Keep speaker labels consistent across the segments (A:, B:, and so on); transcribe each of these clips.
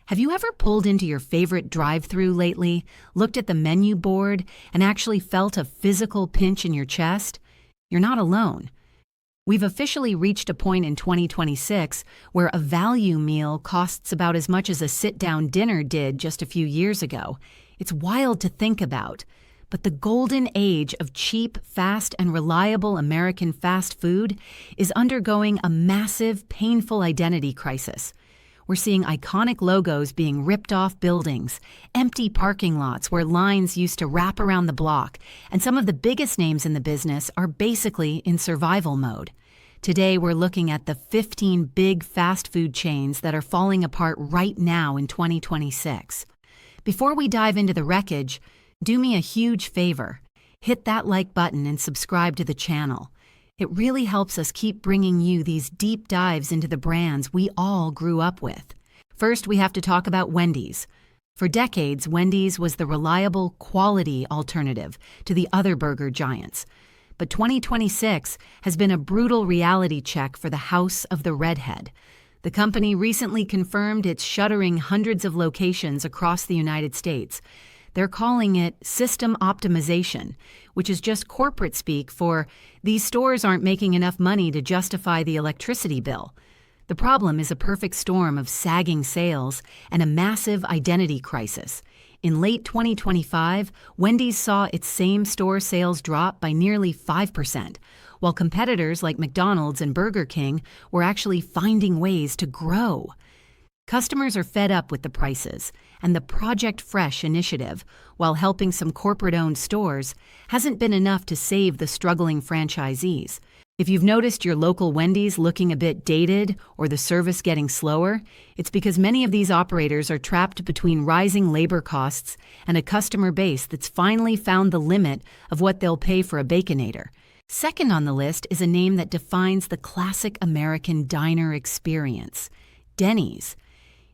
A: Have you ever pulled into your favorite drive-thru lately, looked at the menu board, and actually felt a physical pinch in your chest? You're not alone. We've officially reached a point in 2026 where a value meal costs about as much as a sit-down dinner did just a few years ago. It's wild to think about. But the golden age of cheap, fast, and reliable American fast food is undergoing a massive, painful identity crisis. We're seeing iconic logos being ripped off buildings, empty parking lots where lines used to wrap around the block, and some of the biggest names in the business are basically in survival mode. Today, we're looking at the 15 big fast food chains that are falling apart right now in 2026. Before we dive into the wreckage, do me a huge favor. Hit that like button and subscribe to the channel. It really helps us keep bringing you these deep dives into the brands we all grew up with. First, we have to talk about Wendy's. For decades, Wendy's was the reliable, quality alternative to the other burger giants. But 2026 has been a brutal reality check for the House of the Redhead. The company recently confirmed it's shuttering hundreds of locations across the United States. They're calling it system optimization, which is just corporate speak for these stores aren't making enough money to justify the electricity bill. The problem is a perfect storm of sagging sales and a massive identity crisis. In late 2025, Wendy's saw its same-store sales drop by nearly 5%, while competitors like McDonald's and Burger King were actually finding ways to grow. Customers are fed up with the prices, and the Project Fresh initiative, while helping some corporate-owned stores, hasn't been enough to save the struggling franchisees. If you've noticed your local Wendy's looking a bit dated or the service getting slower, it's because many of these operators are trapped between rising labor costs and a customer base that's finally found the limit of what they'll pay for a Baconator. Second on the list is a name that defines the classic American diner experience: Denny's.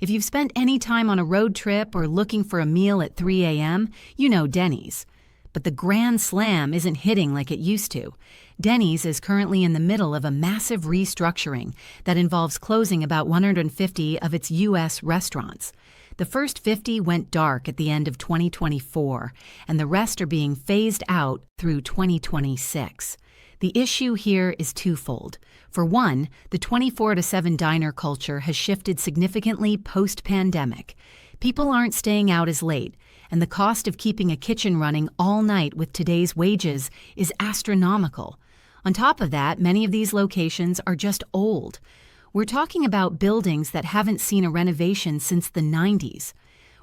A: If you've spent any time on a road trip or looking for a meal at 3 a.m., you know Denny's. But the grand slam isn't hitting like it used to. Denny's is currently in the middle of a massive restructuring that involves closing about 150 of its U.S. restaurants. The first 50 went dark at the end of 2024, and the rest are being phased out through 2026. The issue here is twofold. For one, the 24-7 diner culture has shifted significantly post-pandemic. People aren't staying out as late, and the cost of keeping a kitchen running all night with today's wages is astronomical. On top of that, many of these locations are just old. We're talking about buildings that haven't seen a renovation since the 90s.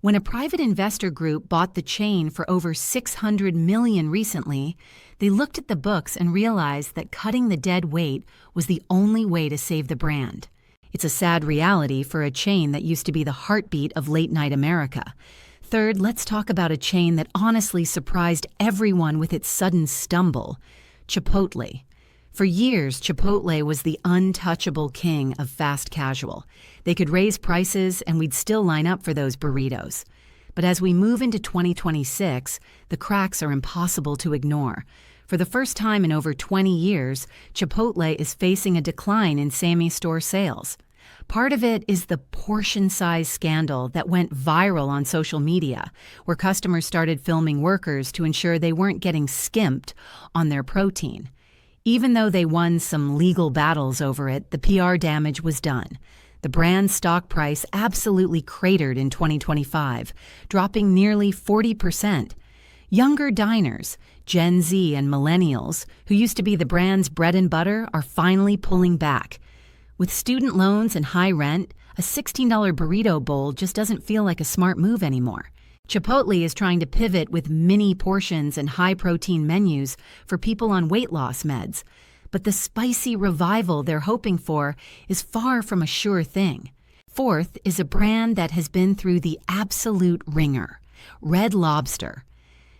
A: When a private investor group bought the chain for over $600 million recently, they looked at the books and realized that cutting the dead weight was the only way to save the brand. It's a sad reality for a chain that used to be the heartbeat of late-night America. Third, let's talk about a chain that honestly surprised everyone with its sudden stumble: Chipotle. For years, Chipotle was the untouchable king of fast casual. They could raise prices and we'd still line up for those burritos. But as we move into 2026, the cracks are impossible to ignore. For the first time in over 20 years, Chipotle is facing a decline in same-store sales. Part of it is the portion size scandal that went viral on social media, where customers started filming workers to ensure they weren't getting skimped on their protein. Even though they won some legal battles over it, the PR damage was done. The brand's stock price absolutely cratered in 2025, dropping nearly 40%. Younger diners, Gen Z and millennials, who used to be the brand's bread and butter, are finally pulling back. With student loans and high rent, a $16 burrito bowl just doesn't feel like a smart move anymore. Chipotle is trying to pivot with mini portions and high-protein menus for people on weight loss meds. But the spicy revival they're hoping for is far from a sure thing. Fourth is a brand that has been through the absolute ringer: Red Lobster.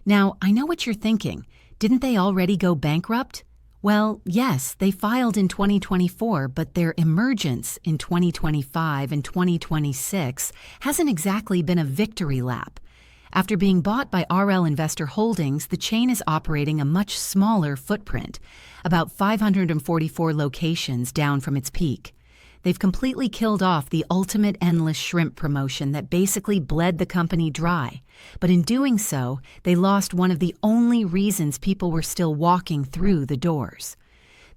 A: Now, I know what you're thinking. Didn't they already go bankrupt? Well, yes, they filed in 2024, but their emergence in 2025 and 2026 hasn't exactly been a victory lap. After being bought by RL Investor Holdings, the chain is operating a much smaller footprint, about 544 locations down from its peak. They've completely killed off the ultimate endless shrimp promotion that basically bled the company dry. But in doing so, they lost one of the only reasons people were still walking through the doors.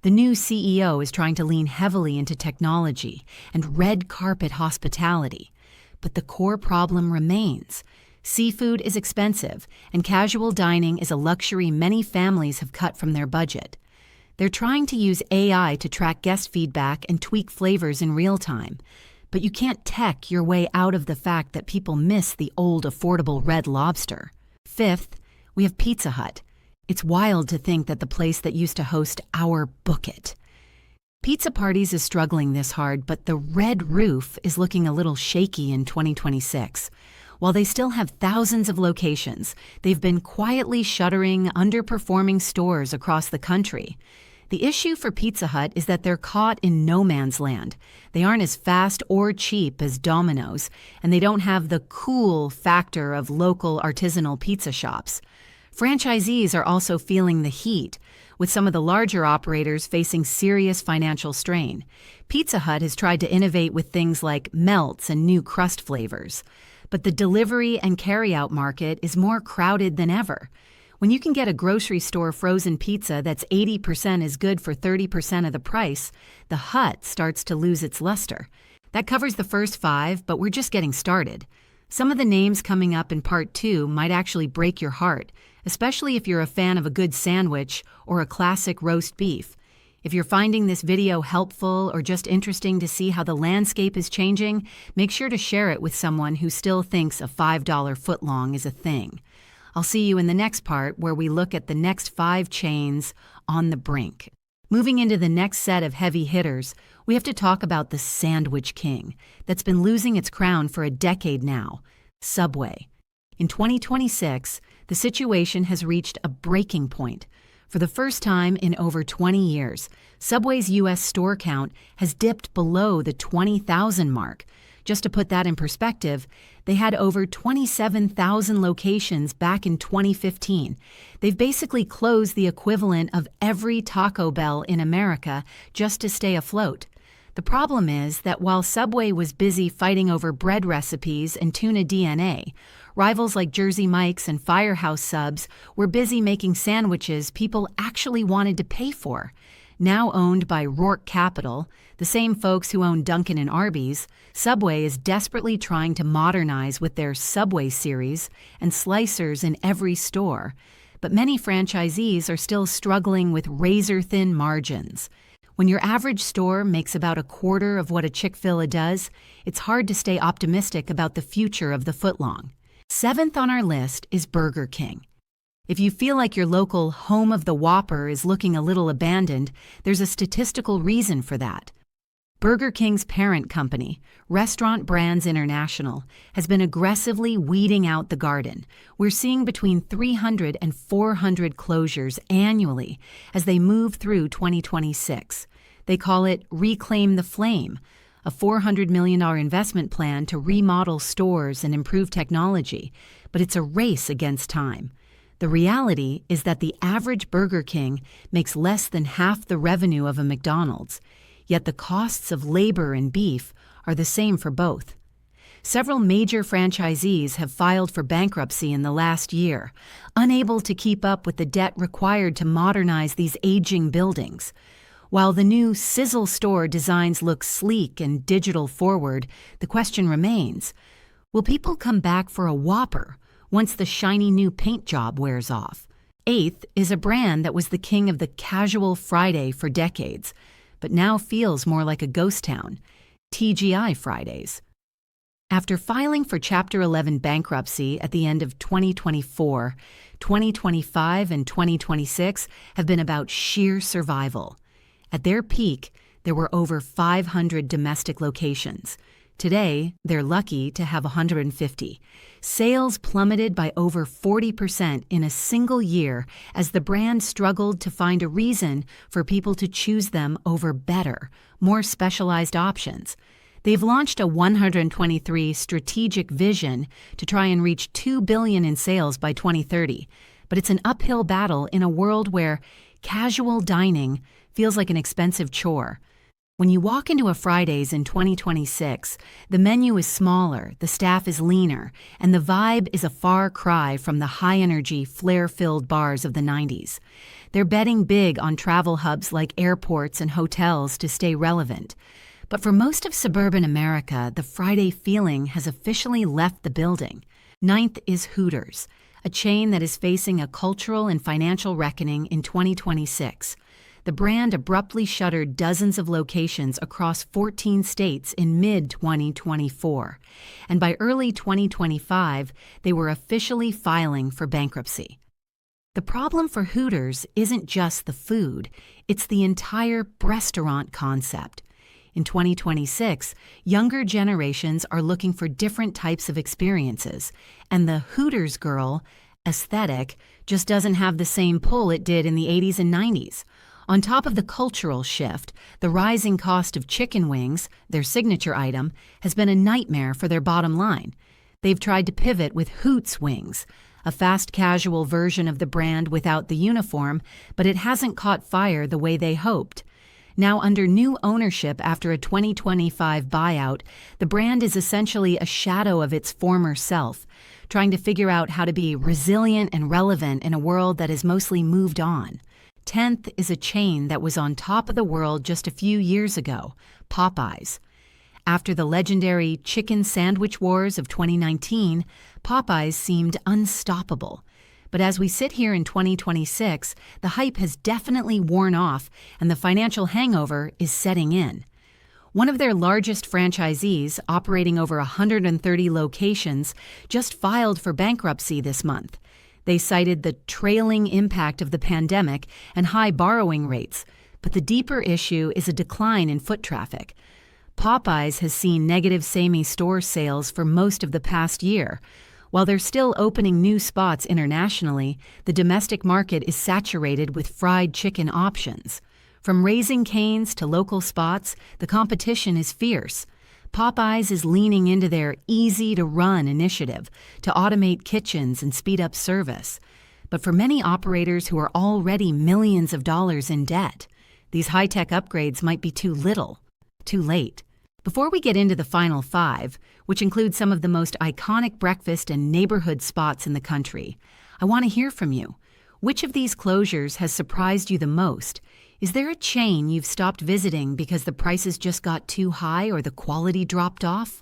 A: The new CEO is trying to lean heavily into technology and red carpet hospitality. But the core problem remains. Seafood is expensive, and casual dining is a luxury many families have cut from their budget. They're trying to use AI to track guest feedback and tweak flavors in real time. But you can't tech your way out of the fact that people miss the old affordable Red Lobster. Fifth, we have Pizza Hut. It's wild to think that the place that used to host our Book It. Pizza Parties is struggling this hard, but the red roof is looking a little shaky in 2026. While they still have thousands of locations, they've been quietly shuttering underperforming stores across the country. The issue for Pizza Hut is that they're caught in no man's land. They aren't as fast or cheap as Domino's, and they don't have the cool factor of local artisanal pizza shops. Franchisees are also feeling the heat, with some of the larger operators facing serious financial strain. Pizza Hut has tried to innovate with things like melts and new crust flavors. But the delivery and carryout market is more crowded than ever. When you can get a grocery store frozen pizza that's 80% as good for 30% of the price, the Hut starts to lose its luster. That covers the first 5, but we're just getting started. Some of the names coming up in part 2 might actually break your heart, especially if you're a fan of a good sandwich or a classic roast beef. If you're finding this video helpful or just interesting to see how the landscape is changing, make sure to share it with someone who still thinks a $5 footlong is a thing. I'll see you in the next part where we look at the next 5 chains on the brink. Moving into the next set of heavy hitters, we have to talk about the Sandwich King that's been losing its crown for a decade now, Subway. In 2026, the situation has reached a breaking point. For the first time in over 20 years, Subway's U.S. store count has dipped below the 20,000 mark. Just to put that in perspective, they had over 27,000 locations back in 2015. They've basically closed the equivalent of every Taco Bell in America just to stay afloat. The problem is that while Subway was busy fighting over bread recipes and tuna DNA, rivals like Jersey Mike's and Firehouse Subs were busy making sandwiches people actually wanted to pay for. Now owned by Rourke Capital, the same folks who own Dunkin' and Arby's, Subway is desperately trying to modernize with their Subway series and slicers in every store. But many franchisees are still struggling with razor-thin margins. When your average store makes about a quarter of what a Chick-fil-A does, it's hard to stay optimistic about the future of the footlong. 7th on our list is Burger King. If you feel like your local home of the Whopper is looking a little abandoned, there's a statistical reason for that. Burger King's parent company, Restaurant Brands International, has been aggressively weeding out the garden. We're seeing between 300 and 400 closures annually as they move through 2026. They call it Reclaim the Flame, a $400 million investment plan to remodel stores and improve technology, but it's a race against time. The reality is that the average Burger King makes less than half the revenue of a McDonald's, yet the costs of labor and beef are the same for both. Several major franchisees have filed for bankruptcy in the last year, unable to keep up with the debt required to modernize these aging buildings. While the new Sizzle store designs look sleek and digital forward, the question remains, will people come back for a Whopper once the shiny new paint job wears off? 8th is a brand that was the king of the casual Friday for decades, but now feels more like a ghost town, TGI Fridays. After filing for Chapter 11 bankruptcy at the end of 2024, 2025 and 2026 have been about sheer survival. At their peak, there were over 500 domestic locations. Today, they're lucky to have 150. Sales plummeted by over 40% in a single year as the brand struggled to find a reason for people to choose them over better, more specialized options. They've launched a 123 strategic vision to try and reach $2 billion in sales by 2030, but it's an uphill battle in a world where casual dining feels like an expensive chore. When you walk into a Fridays in 2026, the menu is smaller, the staff is leaner, and the vibe is a far cry from the high-energy, flair-filled bars of the 90s. They're betting big on travel hubs like airports and hotels to stay relevant. But for most of suburban America, the Friday feeling has officially left the building. Ninth is Hooters, a chain that is facing a cultural and financial reckoning in 2026. The brand abruptly shuttered dozens of locations across 14 states in mid-2024, and by early 2025, they were officially filing for bankruptcy. The problem for Hooters isn't just the food, it's the entire restaurant concept. In 2026, younger generations are looking for different types of experiences, and the Hooters girl aesthetic just doesn't have the same pull it did in the 80s and 90s. On top of the cultural shift, the rising cost of chicken wings, their signature item, has been a nightmare for their bottom line. They've tried to pivot with Hoots Wings, a fast casual version of the brand without the uniform, but it hasn't caught fire the way they hoped. Now, under new ownership after a 2025 buyout, the brand is essentially a shadow of its former self, trying to figure out how to be resilient and relevant in a world that has mostly moved on. 10th is a chain that was on top of the world just a few years ago, Popeyes. After the legendary chicken sandwich wars of 2019, Popeyes seemed unstoppable. But as we sit here in 2026, the hype has definitely worn off and the financial hangover is setting in. One of their largest franchisees, operating over 130 locations, just filed for bankruptcy this month. They cited the trailing impact of the pandemic and high borrowing rates, but the deeper issue is a decline in foot traffic. Popeyes has seen negative same-store sales for most of the past year. While they're still opening new spots internationally, the domestic market is saturated with fried chicken options. From Raising Cane's to local spots, the competition is fierce. Popeyes is leaning into their easy-to-run initiative to automate kitchens and speed up service. But for many operators who are already millions of dollars in debt, these high-tech upgrades might be too little, too late. Before we get into the final 5, which include some of the most iconic breakfast and neighborhood spots in the country, I want to hear from you. Which of these closures has surprised you the most? Is there a chain you've stopped visiting because the prices just got too high or the quality dropped off?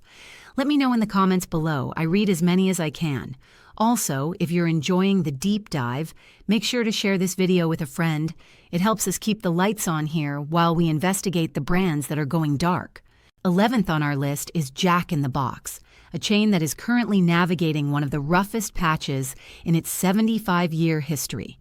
A: Let me know in the comments below. I read as many as I can. Also, if you're enjoying the deep dive, make sure to share this video with a friend. It helps us keep the lights on here while we investigate the brands that are going dark. 11th on our list is Jack in the Box, a chain that is currently navigating one of the roughest patches in its 75-year history.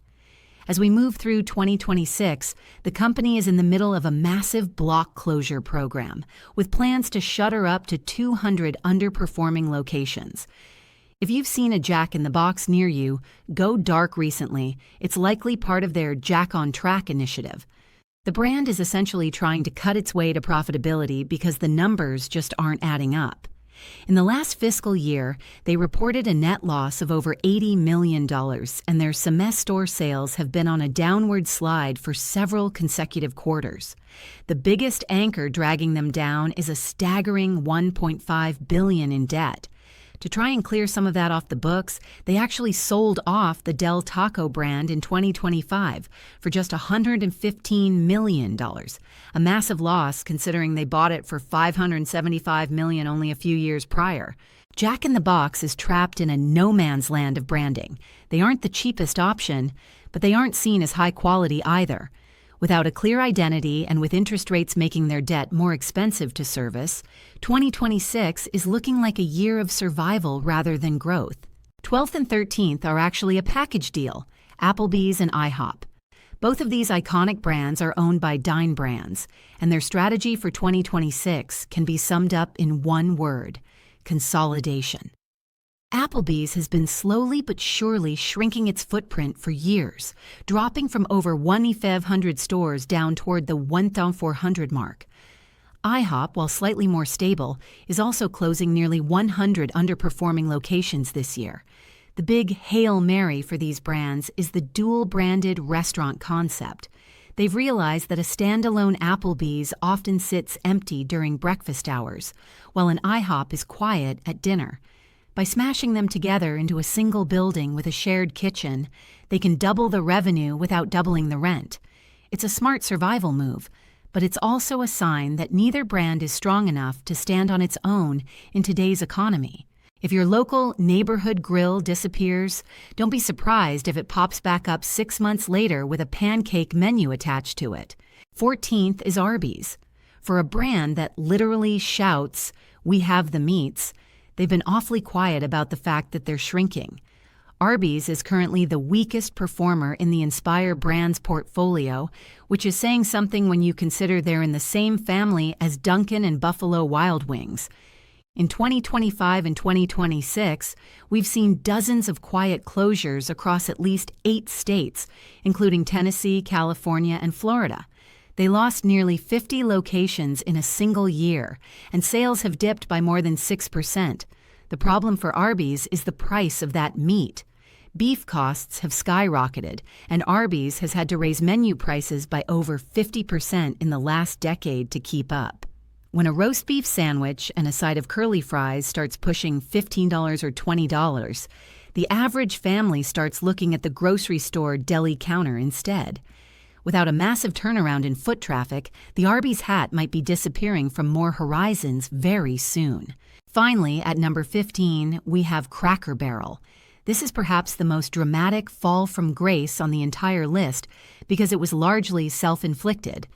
A: As we move through 2026, the company is in the middle of a massive block closure program, with plans to shutter up to 200 underperforming locations. If you've seen a Jack in the Box near you go dark recently, it's likely part of their Jack on Track initiative. The brand is essentially trying to cut its way to profitability because the numbers just aren't adding up. In the last fiscal year, they reported a net loss of over $80 million, and their semester sales have been on a downward slide for several consecutive quarters. The biggest anchor dragging them down is a staggering $1.5 billion in debt. To try and clear some of that off the books, they actually sold off the Del Taco brand in 2025 for just $115 million, a massive loss considering they bought it for $575 million only a few years prior. Jack in the Box is trapped in a no-man's land of branding. They aren't the cheapest option, but they aren't seen as high quality either. Without a clear identity and with interest rates making their debt more expensive to service, 2026 is looking like a year of survival rather than growth. 12th and 13th are actually a package deal, Applebee's and IHOP. Both of these iconic brands are owned by Dine Brands, and their strategy for 2026 can be summed up in one word: consolidation. Applebee's has been slowly but surely shrinking its footprint for years, dropping from over 1,500 stores down toward the 1,400 mark. IHOP, while slightly more stable, is also closing nearly 100 underperforming locations this year. The big Hail Mary for these brands is the dual-branded restaurant concept. They've realized that a standalone Applebee's often sits empty during breakfast hours, while an IHOP is quiet at dinner. By smashing them together into a single building with a shared kitchen, they can double the revenue without doubling the rent. It's a smart survival move, but it's also a sign that neither brand is strong enough to stand on its own in today's economy. If your local neighborhood grill disappears, don't be surprised if it pops back up 6 months later with a pancake menu attached to it. 14th is Arby's. For a brand that literally shouts, "We have the meats," they've been awfully quiet about the fact that they're shrinking. Arby's is currently the weakest performer in the Inspire Brands portfolio, which is saying something when you consider they're in the same family as Dunkin' and Buffalo Wild Wings. In 2025 and 2026, we've seen dozens of quiet closures across at least 8 states, including Tennessee, California, and Florida. They lost nearly 50 locations in a single year, and sales have dipped by more than 6%. The problem for Arby's is the price of that meat. Beef costs have skyrocketed, and Arby's has had to raise menu prices by over 50% in the last decade to keep up. When a roast beef sandwich and a side of curly fries starts pushing $15 or $20, the average family starts looking at the grocery store deli counter instead. Without a massive turnaround in foot traffic, the Arby's hat might be disappearing from more horizons very soon. Finally, at number 15, we have Cracker Barrel. This is perhaps the most dramatic fall from grace on the entire list because it was largely self-inflicted.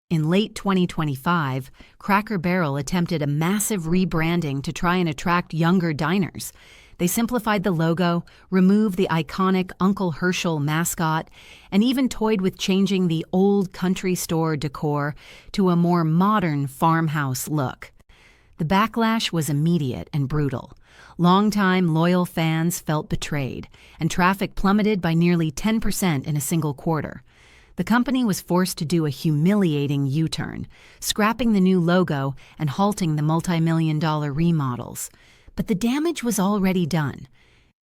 A: In late 2025, Cracker Barrel attempted a massive rebranding to try and attract younger diners. They simplified the logo, removed the iconic Uncle Herschel mascot, and even toyed with changing the old country store decor to a more modern farmhouse look. The backlash was immediate and brutal. Longtime loyal fans felt betrayed, and traffic plummeted by nearly 10% in a single quarter. The company was forced to do a humiliating U-turn, scrapping the new logo and halting the multi-million-dollar remodels. But the damage was already done.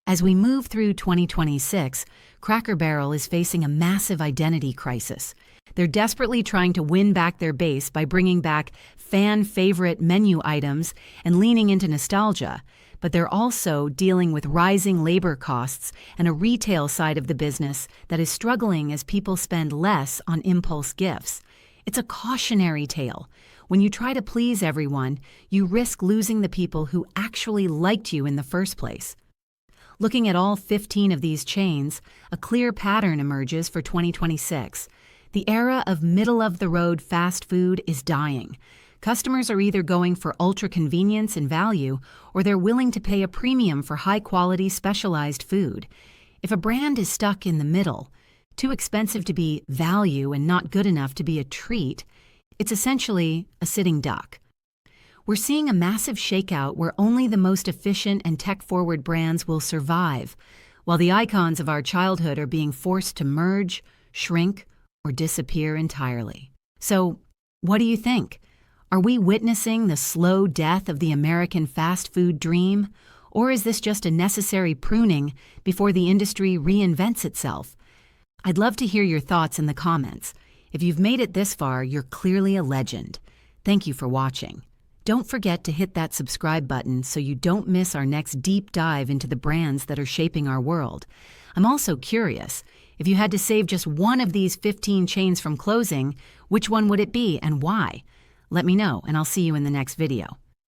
A: As we move through 2026, Cracker Barrel is facing a massive identity crisis. They're desperately trying to win back their base by bringing back fan-favorite menu items and leaning into nostalgia, but they're also dealing with rising labor costs and a retail side of the business that is struggling as people spend less on impulse gifts. It's a cautionary tale. When you try to please everyone, you risk losing the people who actually liked you in the first place. Looking at all 15 of these chains, a clear pattern emerges for 2026. The era of middle-of-the-road fast food is dying. Customers are either going for ultra-convenience and value, or they're willing to pay a premium for high-quality, specialized food. If a brand is stuck in the middle, too expensive to be value and not good enough to be a treat, it's essentially a sitting duck. We're seeing a massive shakeout where only the most efficient and tech-forward brands will survive, while the icons of our childhood are being forced to merge, shrink, or disappear entirely. So, what do you think? Are we witnessing the slow death of the American fast food dream? Or is this just a necessary pruning before the industry reinvents itself? I'd love to hear your thoughts in the comments. If you've made it this far, you're clearly a legend. Thank you for watching. Don't forget to hit that subscribe button so you don't miss our next deep dive into the brands that are shaping our world. I'm also curious, if you had to save just one of these 15 chains from closing, which one would it be and why? Let me know, and I'll see you in the next video.